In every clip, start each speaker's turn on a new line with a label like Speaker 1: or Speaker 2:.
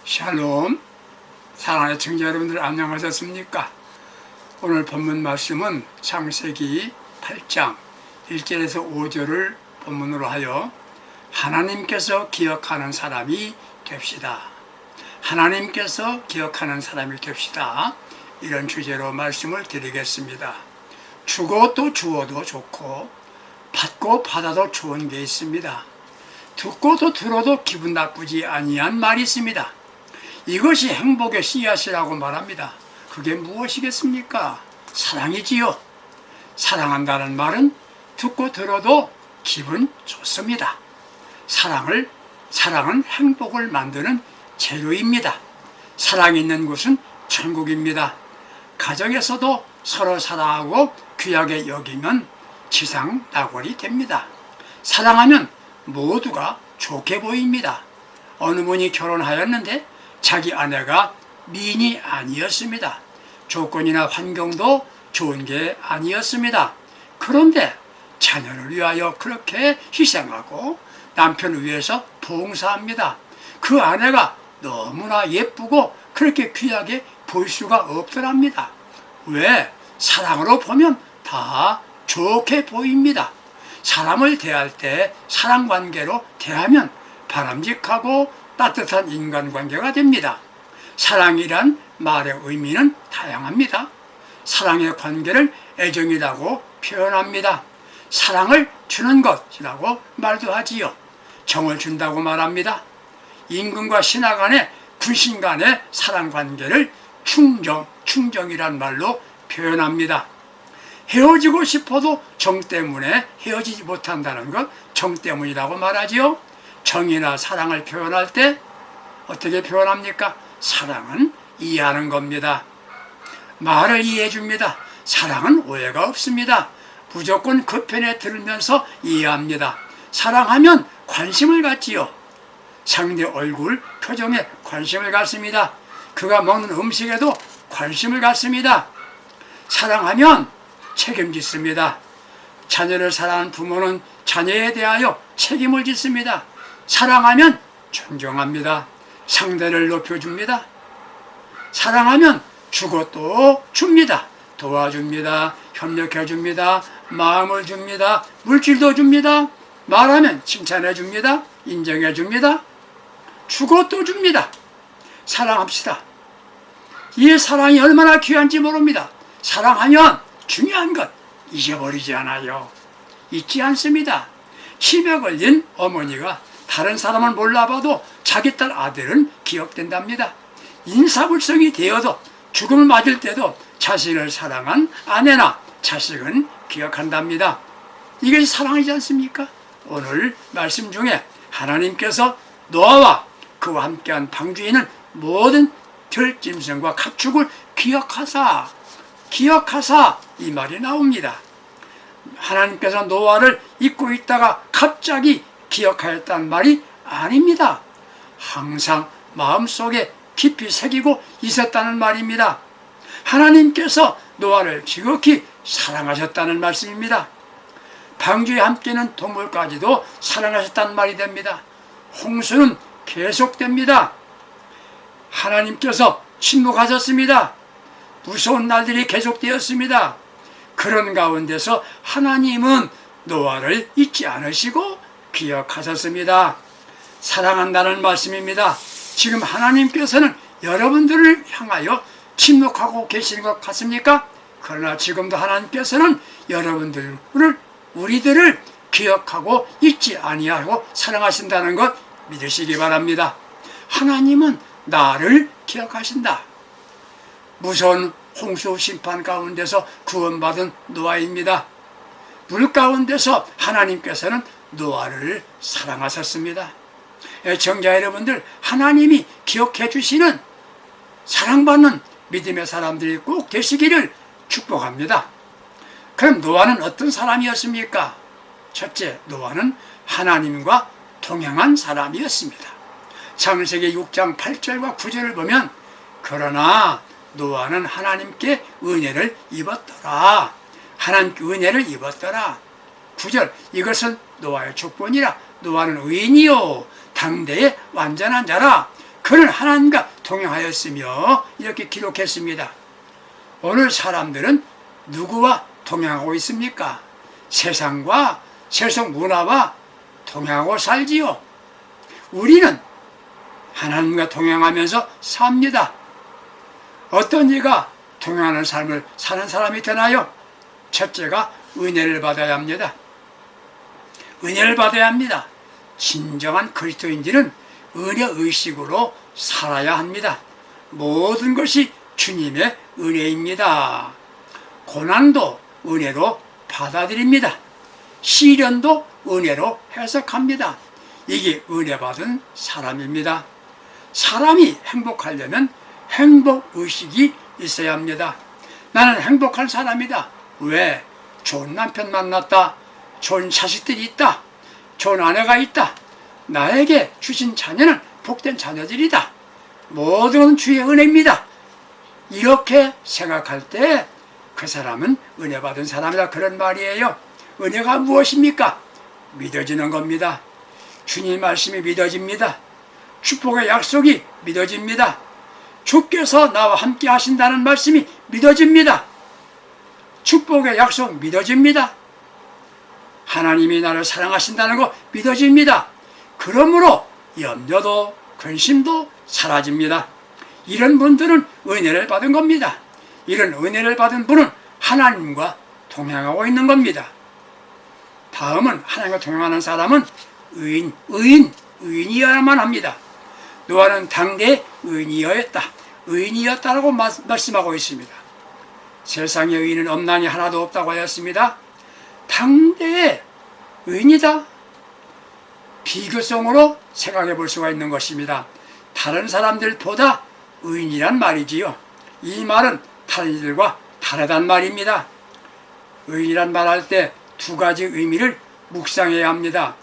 Speaker 1: 샬롬, 사랑하는 청자 여러분들 안녕하셨습니까? 오늘 본문 말씀은 창세기 8장 1절에서 5절을 본문으로 하여 하나님께서 기억하는 사람이 됩시다. 하나님께서 기억하는 사람이 됩시다. 이런 주제로 말씀을 드리겠습니다. 주고 또 주어도 좋고 받고 받아도 좋은 게 있습니다. 듣고 또 들어도 기분 나쁘지 아니한 말이 있습니다. 이것이 행복의 씨앗이라고 말합니다. 그게 무엇이겠습니까? 사랑이지요. 사랑한다는 말은 듣고 들어도 기분 좋습니다. 사랑은 행복을 만드는 재료입니다. 사랑이 있는 곳은 천국입니다. 가정에서도 서로 사랑하고 귀하게 여기면 지상낙원이 됩니다. 사랑하면 모두가 좋게 보입니다. 어느 분이 결혼하였는데 자기 아내가 미인이 아니었습니다. 조건이나 환경도 좋은 게 아니었습니다. 그런데 자녀를 위하여 그렇게 희생하고 남편을 위해서 봉사합니다. 그 아내가 너무나 예쁘고 그렇게 귀하게 볼 수가 없더랍니다. 왜? 사랑으로 보면 다 좋게 보입니다. 사람을 대할 때 사랑관계로 대하면 바람직하고 따뜻한 인간관계가 됩니다. 사랑이란 말의 의미는 다양합니다. 사랑의 관계를 애정이라고 표현합니다. 사랑을 주는 것이라고 말도 하지요. 정을 준다고 말합니다. 임금과 신하 간의 군신 간의 사랑관계를 충정이란 말로 표현합니다. 헤어지고 싶어도 정 때문에 헤어지지 못한다는 것 정 때문이라고 말하지요. 정이나 사랑을 표현할 때 어떻게 표현합니까? 사랑은 이해하는 겁니다. 말을 이해해 줍니다. 사랑은 오해가 없습니다. 무조건 그 편에 들으면서 이해합니다. 사랑하면 관심을 갖지요. 상대 얼굴, 표정에 관심을 갖습니다. 그가 먹는 음식에도 관심을 갖습니다. 사랑하면 책임짓습니다. 자녀를 사랑하는 부모는 자녀에 대하여 책임을 짓습니다. 사랑하면 존경합니다. 상대를 높여줍니다. 사랑하면 주고 또 줍니다. 도와줍니다. 협력해줍니다. 마음을 줍니다. 물질도 줍니다. 말하면 칭찬해줍니다. 인정해줍니다. 주고 또 줍니다. 사랑합시다. 이 사랑이 얼마나 귀한지 모릅니다. 사랑하면 중요한 것 잊어버리지 않아요. 잊지 않습니다. 치매 걸린 어머니가 다른 사람을 몰라봐도 자기 딸 아들은 기억된답니다. 인사불성이 되어도 죽음을 맞을 때도 자신을 사랑한 아내나 자식은 기억한답니다. 이것이 사랑이지 않습니까? 오늘 말씀 중에 하나님께서 노아와 그와 함께한 방주에 모든 들짐승과 가축을 기억하사 이 말이 나옵니다. 하나님께서 노아를 잊고 있다가 갑자기 기억하였다는 말이 아닙니다. 항상 마음속에 깊이 새기고 있었다는 말입니다. 하나님께서 노아를 지극히 사랑하셨다는 말씀입니다. 방주에 함께는 동물까지도 사랑하셨다는 말이 됩니다. 홍수는 계속됩니다. 하나님께서 침묵하셨습니다. 무서운 날들이 계속되었습니다. 그런 가운데서 하나님은 노아를 잊지 않으시고 기억하셨습니다. 사랑한다는 말씀입니다. 지금 하나님께서는 여러분들을 향하여 침묵하고 계시는 것 같습니까? 그러나 지금도 하나님께서는 우리들을 기억하고 잊지 아니하고 사랑하신다는 것 믿으시기 바랍니다. 하나님은 나를 기억하신다. 무서운 홍수 심판 가운데서 구원받은 노아입니다. 물 가운데서 하나님께서는 노아를 사랑하셨습니다. 애청자 여러분들, 하나님이 기억해 주시는 사랑받는 믿음의 사람들이 꼭 되시기를 축복합니다. 그럼 노아는 어떤 사람이었습니까? 첫째, 노아는 하나님과 동행한 사람이었습니다. 창세기 6장 8절과 9절을 보면 그러나 노아는 하나님께 은혜를 입었더라. 하나님께 은혜를 입었더라. 9절, 이것은 노아의 조건이라. 노아는 의인이요 당대의 완전한 자라. 그는 하나님과 동행하였으며 이렇게 기록했습니다. 오늘 사람들은 누구와 동행하고 있습니까? 세상과 세속 문화와 동행하고 살지요. 우리는 하나님과 동행하면서 삽니다. 어떤 이가 동행하는 삶을 사는 사람이 되나요? 첫째가 은혜를 받아야 합니다. 은혜를 받아야 합니다. 진정한 그리스도인들은 은혜의식으로 살아야 합니다. 모든 것이 주님의 은혜입니다. 고난도 은혜로 받아들입니다. 시련도 은혜로 해석합니다. 이게 은혜 받은 사람입니다. 사람이 행복하려면 행복의식이 있어야 합니다. 나는 행복한 사람이다. 왜? 좋은 남편 만났다. 좋은 자식들이 있다. 좋은 아내가 있다. 나에게 주신 자녀는 복된 자녀들이다. 모든 것은 주의 은혜입니다. 이렇게 생각할 때 그 사람은 은혜 받은 사람이다, 그런 말이에요. 은혜가 무엇입니까? 믿어지는 겁니다. 주님 말씀이 믿어집니다. 축복의 약속이 믿어집니다. 주께서 나와 함께 하신다는 말씀이 믿어집니다. 축복의 약속 믿어집니다. 하나님이 나를 사랑하신다는 거 믿어집니다. 그러므로 염려도 근심도 사라집니다. 이런 분들은 은혜를 받은 겁니다. 이런 은혜를 받은 분은 하나님과 동행하고 있는 겁니다. 다음은 하나님과 동행하는 사람은 의인이어야만 합니다. 노아는 당대에 의인이었다라고 말씀하고 있습니다. 세상에 의인은 없나니 하나도 없다고 하였습니다. 당대에 의인이다. 비교성으로 생각해 볼 수가 있는 것입니다. 다른 사람들보다 의인이란 말이지요. 이 말은 다른 이들과 다르단 말입니다. 의인이란 말할 때 두 가지 의미를 묵상해야 합니다.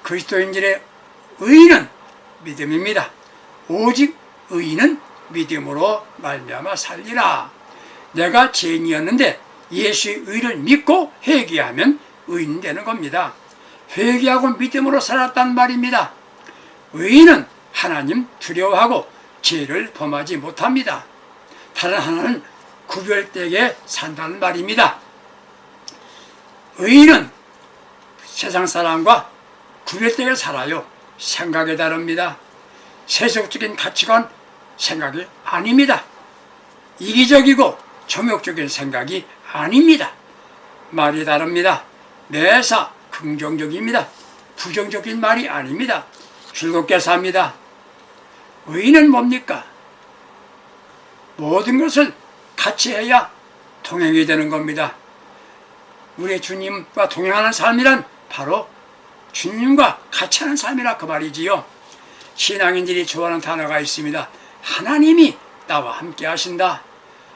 Speaker 1: 그리스도인들의 의인은 믿음입니다. 오직 의인은 믿음으로 말미암아 살리라. 내가 죄인이었는데 예수의 의를 믿고 회개하면 의인 되는 겁니다. 회개하고 믿음으로 살았단 말입니다. 의인은 하나님 두려워하고 죄를 범하지 못합니다. 다른 하나는 구별되게 산다는 말입니다. 의인은 세상 사람과 구별되게 살아요. 생각이 다릅니다. 세속적인 가치관 생각이 아닙니다. 이기적이고 정욕적인 생각이 아닙니다. 말이 다릅니다. 매사 긍정적입니다. 부정적인 말이 아닙니다. 즐겁게 삽니다. 의인은 뭡니까? 모든 것을 같이 해야 동행이 되는 겁니다. 우리 주님과 동행하는 삶이란 바로 주님과 같이 하는 삶이라 그 말이지요. 신앙인들이 좋아하는 단어가 있습니다. 하나님이 나와 함께 하신다.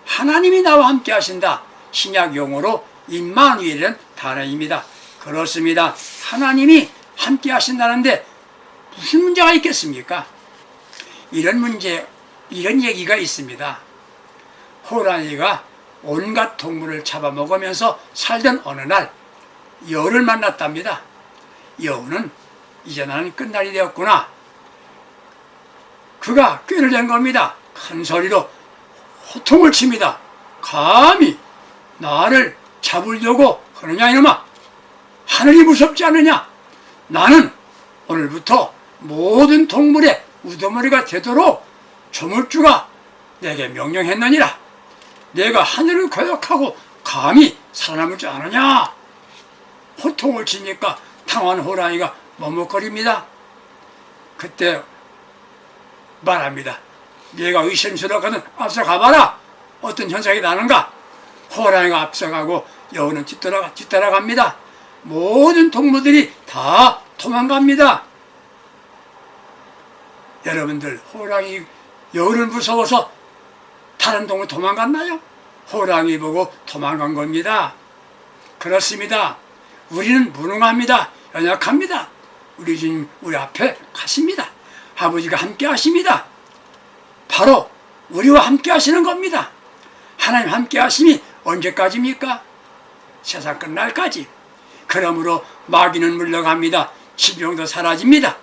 Speaker 1: 하나님이 나와 함께 하신다. 신약 용어로 임마누엘이라는 단어입니다. 그렇습니다. 하나님이 함께 하신다는데 무슨 문제가 있겠습니까? 이런 얘기가 있습니다. 호랑이가 온갖 동물을 잡아먹으면서 살던 어느 날 여우를 만났답니다. 여우는 이제 나는 끝날이 되었구나. 그가 꾀를 낸 겁니다. 큰 소리로 호통을 칩니다. 감히 나를 잡으려고 하느냐 이놈아. 하늘이 무섭지 않느냐. 나는 오늘부터 모든 동물의 우두머리가 되도록 조물주가 내게 명령했느니라. 내가 하늘을 거역하고 감히 살아남을 줄 아느냐. 호통을 치니까 당한 호랑이가 머뭇거립니다. 그때 말합니다. 내가 의심스럽거든 앞서 가봐라. 어떤 현상이 나는가. 호랑이가 앞서가고 여우는 뒤따라갑니다. 모든 동물들이 다 도망갑니다. 여러분들 호랑이 여우를 무서워서 다른 동물 도망갔나요? 호랑이 보고 도망간 겁니다. 그렇습니다. 우리는 무능합니다. 연약합니다. 우리 주님 우리 앞에 가십니다. 아버지가 함께 하십니다. 바로 우리와 함께 하시는 겁니다. 하나님 함께 하심이 언제까지입니까? 세상 끝날까지. 그러므로 마귀는 물러갑니다. 질병도 사라집니다.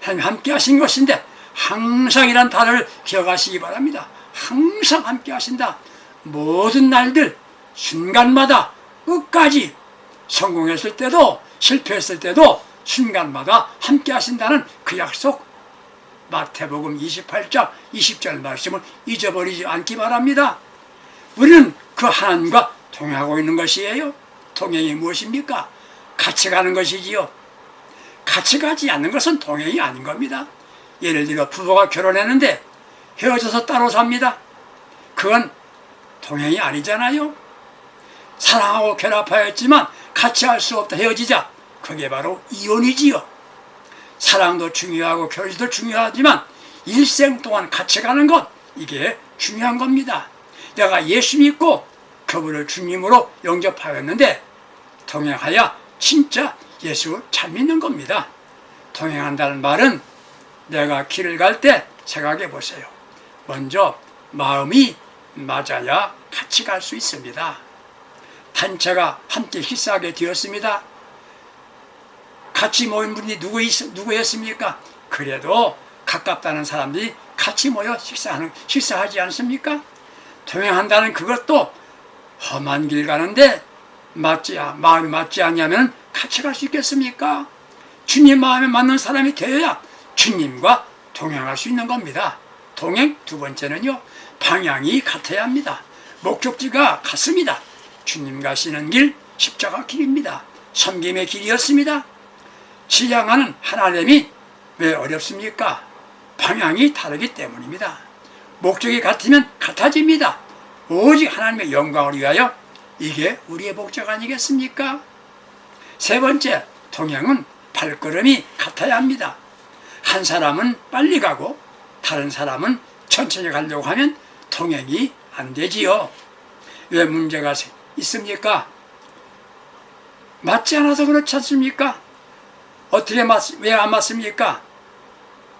Speaker 1: 하나님 함께 하신 것인데 항상 이란 단어를 기억하시기 바랍니다. 항상 함께 하신다. 모든 날들 순간마다 끝까지 성공했을 때도 실패했을 때도 순간마다 함께 하신다는 그 약속, 마태복음 28장 20절 말씀을 잊어버리지 않기 바랍니다. 우리는 그 하나님과 동행하고 있는 것이에요. 동행이 무엇입니까? 같이 가는 것이지요. 같이 가지 않는 것은 동행이 아닌 겁니다. 예를 들어 부부가 결혼했는데 헤어져서 따로 삽니다. 그건 동행이 아니잖아요. 사랑하고 결합하였지만 같이 할 수 없다 헤어지자. 그게 바로 이혼이지요. 사랑도 중요하고 결혼도 중요하지만 일생 동안 같이 가는 것, 이게 중요한 겁니다. 내가 예수 믿고 그분을 주님으로 영접하였는데 동행하여 진짜 예수 잘 믿는 겁니다. 동행한다는 말은 내가 길을 갈 때 생각해 보세요. 먼저 마음이 맞아야 같이 갈 수 있습니다. 단체가 함께 식사하게 되었습니다. 같이 모인 분이 누구였습니까? 그래도 가깝다는 사람들이 같이 모여 식사하지 않습니까? 동행한다는 그것도 험한 길 가는데 마음이 맞지 않냐면 같이 갈 수 있겠습니까? 주님 마음에 맞는 사람이 되어야 주님과 동행할 수 있는 겁니다. 동행 두 번째는요, 방향이 같아야 합니다. 목적지가 같습니다. 주님 가시는 길 십자가 길입니다. 섬김의 길이었습니다. 지향하는 하나님이 왜 어렵습니까? 방향이 다르기 때문입니다. 목적이 같으면 같아집니다. 오직 하나님의 영광을 위하여, 이게 우리의 목적 아니겠습니까? 세 번째, 동행은 발걸음이 같아야 합니다. 한 사람은 빨리 가고 다른 사람은 천천히 가려고 하면 동행이 안 되지요. 왜 문제가 있습니까? 맞지 않아서 그렇지 않습니까? 왜 안 맞습니까?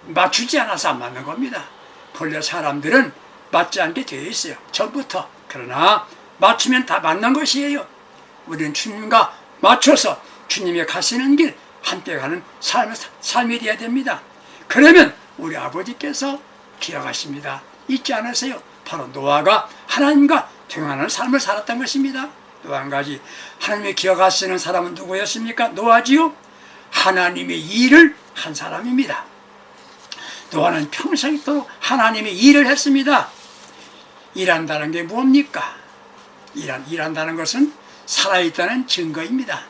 Speaker 1: 맞추지 않아서 안 맞는 겁니다. 본래 사람들은 맞지 않게 되어 있어요. 전부터. 그러나 맞추면 다 맞는 것이에요. 우리는 주님과 맞춰서 주님이 가시는 길 함께 가는 삶이 되어야 됩니다. 그러면 우리 아버지께서 기억하십니다. 잊지 않으세요. 바로 노아가 하나님과 동행하는 삶을 살았던 것입니다. 또 한 가지, 하나님이 기억하시는 사람은 누구였습니까? 노아지요. 하나님의 일을 한 사람입니다. 노아는 평생토록 하나님의 일을 했습니다. 일한다는 게 뭡니까? 일한다는 것은 살아있다는 증거입니다.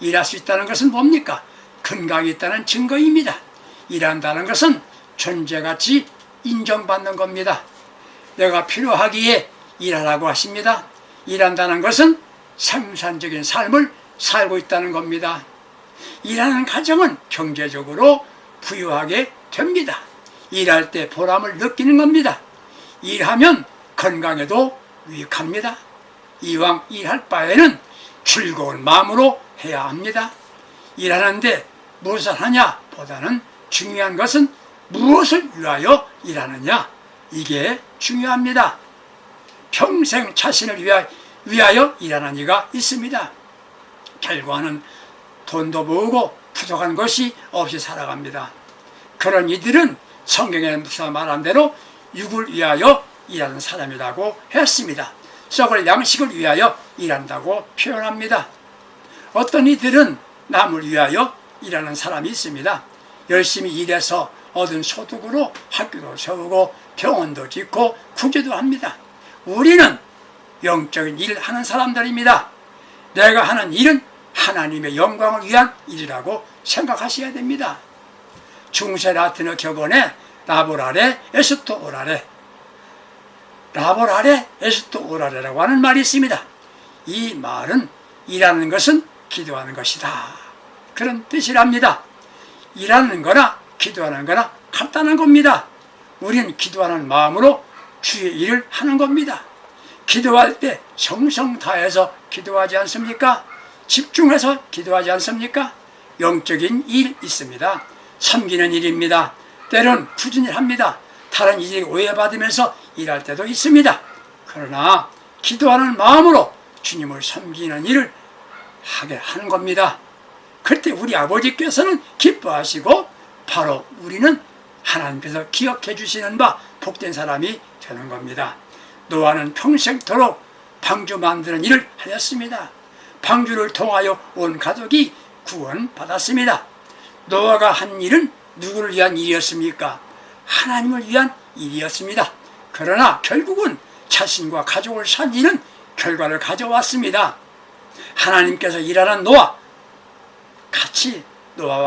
Speaker 1: 일할 수 있다는 것은 뭡니까? 건강이 있다는 증거입니다. 일한다는 것은 존재가치 인정받는 겁니다. 내가 필요하기에 일하라고 하십니다. 일한다는 것은 생산적인 삶을 살고 있다는 겁니다. 일하는 가정은 경제적으로 부유하게 됩니다. 일할 때 보람을 느끼는 겁니다. 일하면 건강에도 유익합니다. 이왕 일할 바에는 즐거운 마음으로 해야 합니다. 일하는데 무엇을 하냐 보다는 중요한 것은 무엇을 위하여 일하느냐, 이게 중요합니다. 평생 자신을 위하여 일하는 이가 있습니다. 결과는 돈도 모으고 부족한 것이 없이 살아갑니다. 그런 이들은 성경에서 말한 대로 육을 위하여 일하는 사람이라고 했습니다. 썩을 양식을 위하여 일한다고 표현합니다. 어떤 이들은 남을 위하여 일하는 사람이 있습니다. 열심히 일해서 얻은 소득으로 학교도 세우고 병원도 짓고 구제도 합니다. 우리는 영적인 일을 하는 사람들입니다. 내가 하는 일은 하나님의 영광을 위한 일이라고 생각하셔야 됩니다. 중세 라틴어 격언에 라보라레 에스토 오라레, 라보라레 에스토 오라레라고 하는 말이 있습니다. 이 말은 일하는 것은 기도하는 것이다, 그런 뜻이랍니다. 일하는 거나 기도하는 거나 같다는 겁니다. 우리는 기도하는 마음으로 주의 일을 하는 겁니다. 기도할 때 정성 다해서 기도하지 않습니까? 집중해서 기도하지 않습니까? 영적인 일 있습니다. 섬기는 일입니다. 때론 꾸준히 합니다. 다른 일에 오해받으면서 일할 때도 있습니다. 그러나 기도하는 마음으로 주님을 섬기는 일을 하게 하는 겁니다. 그때 우리 아버지께서는 기뻐하시고 바로 우리는 하나님께서 기억해 주시는 바 복된 사람이 되는 겁니다. 노아는 평생토록 방주 만드는 일을 하였습니다. 방주를 통하여 온 가족이 구원받았습니다. 노아가 한 일은 누구를 위한 일이었습니까? 하나님을 위한 일이었습니다. 그러나 결국은 자신과 가족을 살리는 결과를 가져왔습니다. 하나님께서 일하는 노아와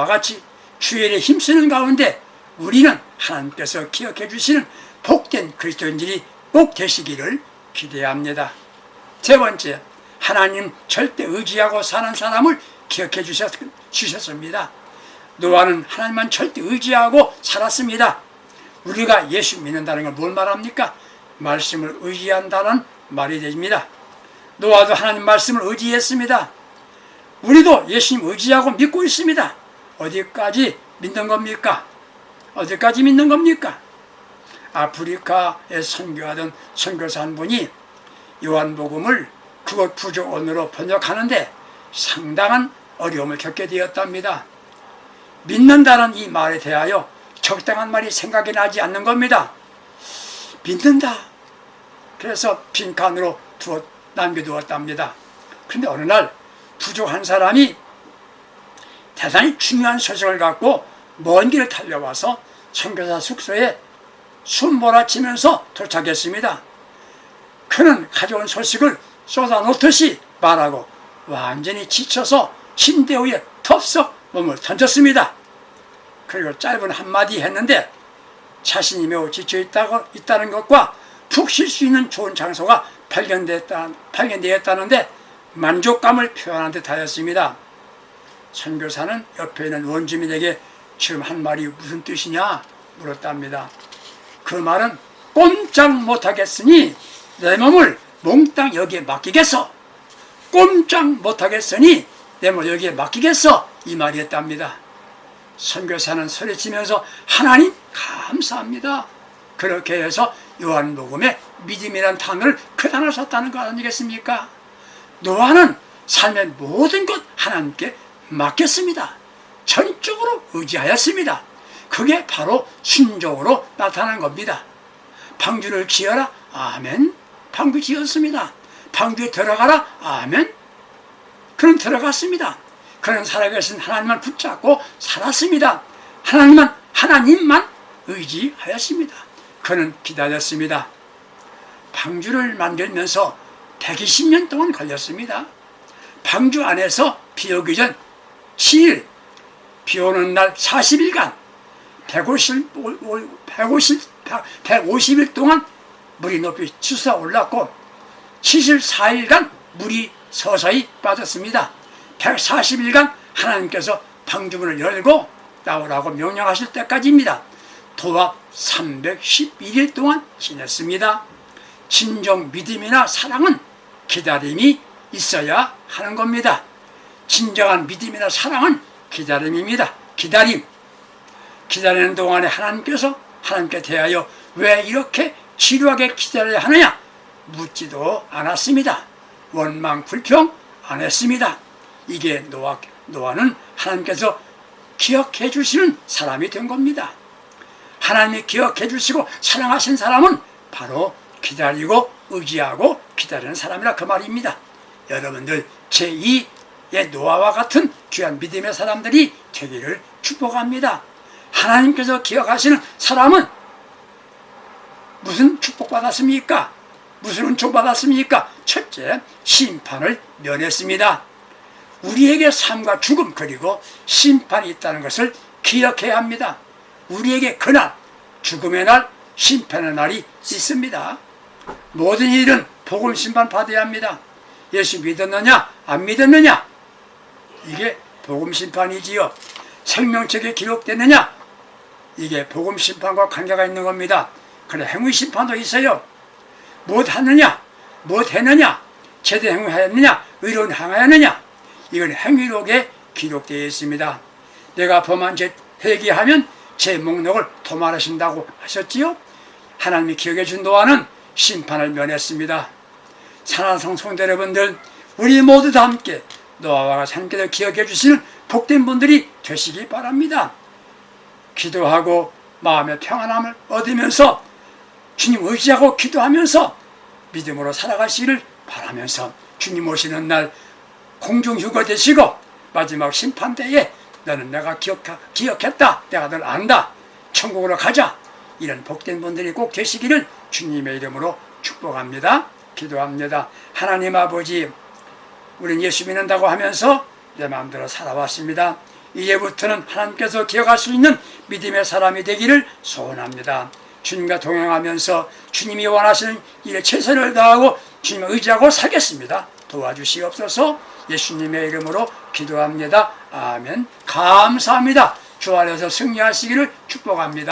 Speaker 1: 같이 주일에 힘쓰는 가운데 우리는 하나님께서 기억해 주시는 복된 그리스도인들이 꼭 되시기를 기대합니다. 세 번째, 하나님 절대 의지하고 사는 사람을 기억해 주셨습니다. 노아는 하나님만 절대 의지하고 살았습니다. 우리가 예수 믿는다는 걸 뭘 말합니까? 말씀을 의지한다는 말이 됩니다. 노아도 하나님 말씀을 의지했습니다. 우리도 예수님 의지하고 믿고 있습니다. 어디까지 믿는 겁니까? 어디까지 믿는 겁니까? 아프리카에 선교하던 선교사 한 분이 요한복음을 그것 부족언어로 번역하는데 상당한 어려움을 겪게 되었답니다. 믿는다는 이 말에 대하여 적당한 말이 생각이 나지 않는 겁니다. 믿는다. 그래서 빈칸으로 남겨두었답니다. 그런데 어느 날 부족한 사람이 대단히 중요한 소식을 갖고 먼 길을 달려와서 선교사 숙소에 숨 몰아치면서 도착했습니다. 그는 가져온 소식을 쏟아놓듯이 말하고 완전히 지쳐서 침대 위에 덥석 몸을 던졌습니다. 그리고 짧은 한마디 했는데 자신이 매우 지쳐 있다는 것과 푹 쉴 수 있는 좋은 장소가 발견되었다는데 만족감을 표현한 듯 하였습니다. 선교사는 옆에 있는 원주민에게 지금 한 말이 무슨 뜻이냐 물었답니다. 그 말은 꼼짝 못하겠으니 내 몸을 몽땅 여기에 맡기겠어. 꼼짝 못하겠으니 내 몸을 여기에 맡기겠어. 이 말이었답니다. 선교사는 소리치면서 하나님 감사합니다. 그렇게 해서 요한복음에 믿음이라는 단어를 그 단어를 썼다는 거 아니겠습니까? 노아는 삶의 모든 것 하나님께 맡겼습니다. 전적으로 의지하였습니다. 그게 바로 순종으로 나타난 겁니다. 방주를 지어라. 아멘. 방주 지었습니다. 방주에 들어가라. 아멘. 그는 들어갔습니다. 그는 살아계신 하나님만 붙잡고 살았습니다. 하나님만 의지하였습니다. 그는 기다렸습니다. 방주를 만들면서 120년 동안 걸렸습니다. 방주 안에서 비 오기 전 7일, 비 오는 날 40일간 150일 동안 물이 높이 치솟아 올랐고 74일간 물이 서서히 빠졌습니다. 140일간 하나님께서 방주문을 열고 나오라고 명령하실 때까지입니다. 도합 311일 동안 지냈습니다. 진정 믿음이나 사랑은 기다림이 있어야 하는 겁니다. 진정한 믿음이나 사랑은 기다림입니다. 기다리는 동안에 하나님께 대하여 왜 이렇게 지루하게 기다려야 하느냐 묻지도 않았습니다. 원망 불평 안 했습니다. 이게 노아는 하나님께서 기억해 주시는 사람이 된 겁니다. 하나님이 기억해 주시고 사랑하신 사람은 바로 기다리고 의지하고 기다리는 사람이라 그 말입니다. 여러분들 제2의 노아와 같은 귀한 믿음의 사람들이 되기를 축복합니다. 하나님께서 기억하시는 사람은 무슨 축복받았습니까? 무슨 은총받았습니까? 첫째, 심판을 면했습니다. 우리에게 삶과 죽음 그리고 심판이 있다는 것을 기억해야 합니다. 우리에게 그날, 죽음의 날, 심판의 날이 있습니다. 모든 일은 복음 심판 받아야 합니다. 예수 믿었느냐 안 믿었느냐 이게 복음 심판이지요. 생명책에 기록됐느냐 이게 복음 심판과 관계가 있는 겁니다. 그래 행위 심판도 있어요. 못하느냐 못했느냐 제대로 행위하였느냐 의로운 행하였느냐 이건 행위록에 기록되어 있습니다. 내가 범한 죄 회개하면 제 목록을 도말하신다고 하셨지요. 하나님이 기억해 준 노아는 심판을 면했습니다. 사랑하는 성도 여러분들, 우리 모두 다 함께 노아와 함께 기억해 주시는 복된 분들이 되시기 바랍니다. 기도하고 마음의 평안함을 얻으면서 주님 의지하고 기도하면서 믿음으로 살아가시기를 바라면서 주님 오시는 날 공중휴거 되시고 마지막 심판대에 너는 내가 기억했다, 내가 널 안다, 천국으로 가자, 이런 복된 분들이 꼭 되시기를 주님의 이름으로 축복합니다. 기도합니다. 하나님 아버지, 우린 예수 믿는다고 하면서 내 마음대로 살아왔습니다. 이제부터는 하나님께서 기억할 수 있는 믿음의 사람이 되기를 소원합니다. 주님과 동행하면서 주님이 원하시는 일에 최선을 다하고 주님을 의지하고 살겠습니다. 도와주시옵소서. 예수님의 이름으로 기도합니다. 아멘. 감사합니다. 주 안에서 승리하시기를 축복합니다.